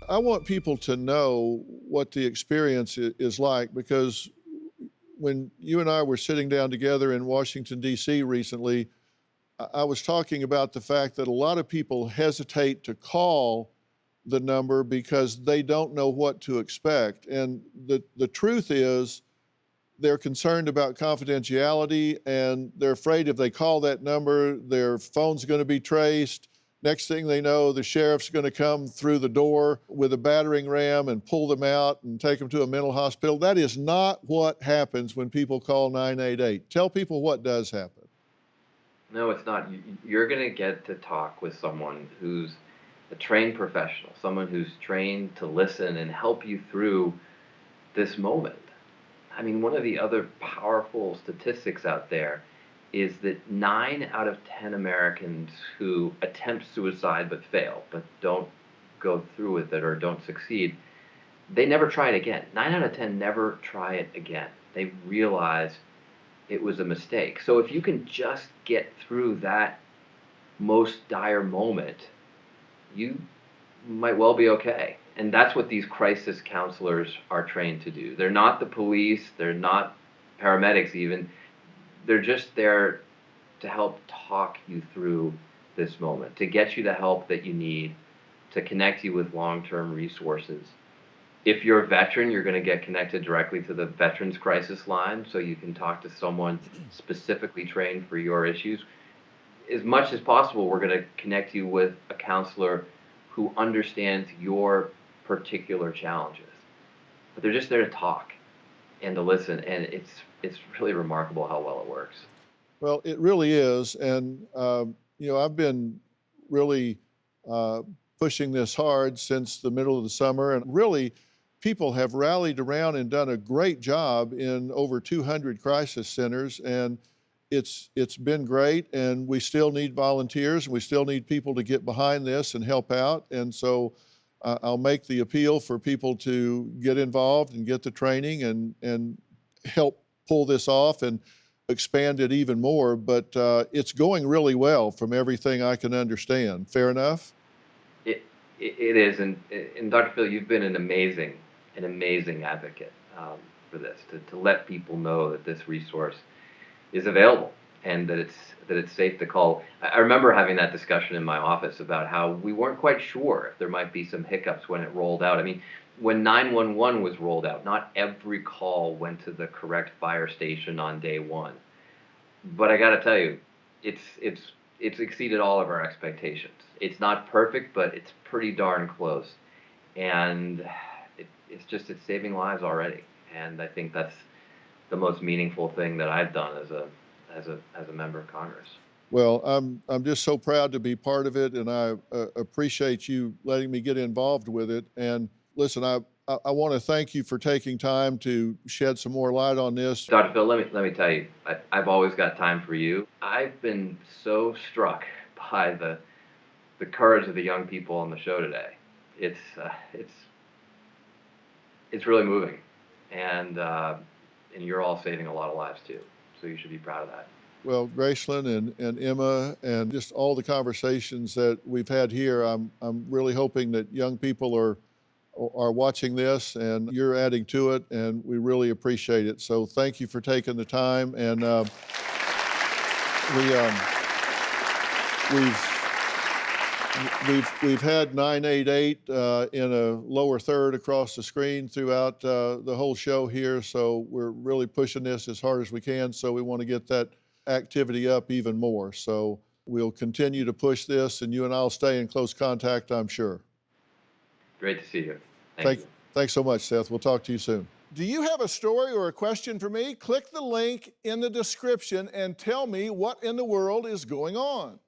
I want people to know what the experience is like, because when you and I were sitting down together in Washington, D.C. recently, I was talking about the fact that a lot of people hesitate to call the number because they don't know what to expect. And the truth is, they're concerned about confidentiality, and they're afraid if they call that number, their phone's going to be traced. Next thing they know, the sheriff's going to come through the door with a battering ram and pull them out and take them to a mental hospital. That is not what happens when people call 988. Tell people what does happen. No, it's not. You're going to get to talk with someone who's a trained professional, someone who's trained to listen and help you through this moment. I mean, one of the other powerful statistics out there is that 9 out of 10 Americans who attempt suicide but fail, but don't go through with it or don't succeed, they never try it again. 9 out of 10 never try it again. They realize it was a mistake. So if you can just get through that most dire moment, you might well be okay. And that's what these crisis counselors are trained to do. They're not the police, they're not paramedics even. They're just there to help talk you through this moment, to get you the help that you need, to connect you with long-term resources. If you're a veteran, you're going to get connected directly to the Veterans Crisis Line, so you can talk to someone specifically trained for your issues. As much as possible, we're going to connect you with a counselor who understands your particular challenges. But they're just there to talk and to listen, and it's really remarkable how well it works. Well, it really is. And, I've been really pushing this hard since the middle of the summer. And really, people have rallied around and done a great job in over 200 crisis centers. And it's been great. And we still need volunteers, and we still need people to get behind this and help out. And so I'll make the appeal for people to get involved and get the training and help pull this off and expand it even more. But it's going really well from everything I can understand. Fair enough? It is, and Dr. Phil, you've been an amazing advocate for this, to let people know that this resource is available and that it's safe to call. I remember having that discussion in my office about how we weren't quite sure if there might be some hiccups when it rolled out. I mean, when 911 was rolled out, not every call went to the correct fire station on day one. But I got to tell you, it's exceeded all of our expectations. It's not perfect, but it's pretty darn close, and it's saving lives already. And I think that's the most meaningful thing that I've done as a member of Congress. Well, I'm just so proud to be part of it, and I appreciate you letting me get involved with it. And listen, I want to thank you for taking time to shed some more light on this. Dr. Phil, let me tell you, I've always got time for you. I've been so struck by the courage of the young people on the show today. It's really moving, and you're all saving a lot of lives too. So you should be proud of that. Well, Gracelyn and Emma, and just all the conversations that we've had here, I'm really hoping that young people are watching this, and you're adding to it, and we really appreciate it. So thank you for taking the time. And we've had 988 in a lower third across the screen throughout the whole show here. So we're really pushing this as hard as we can. So we want to get that activity up even more. So we'll continue to push this, and you and I'll stay in close contact, I'm sure. Great to see you. Thank you. Thanks so much, Seth. We'll talk to you soon. Do you have a story or a question for me? Click the link in the description and tell me what in the world is going on.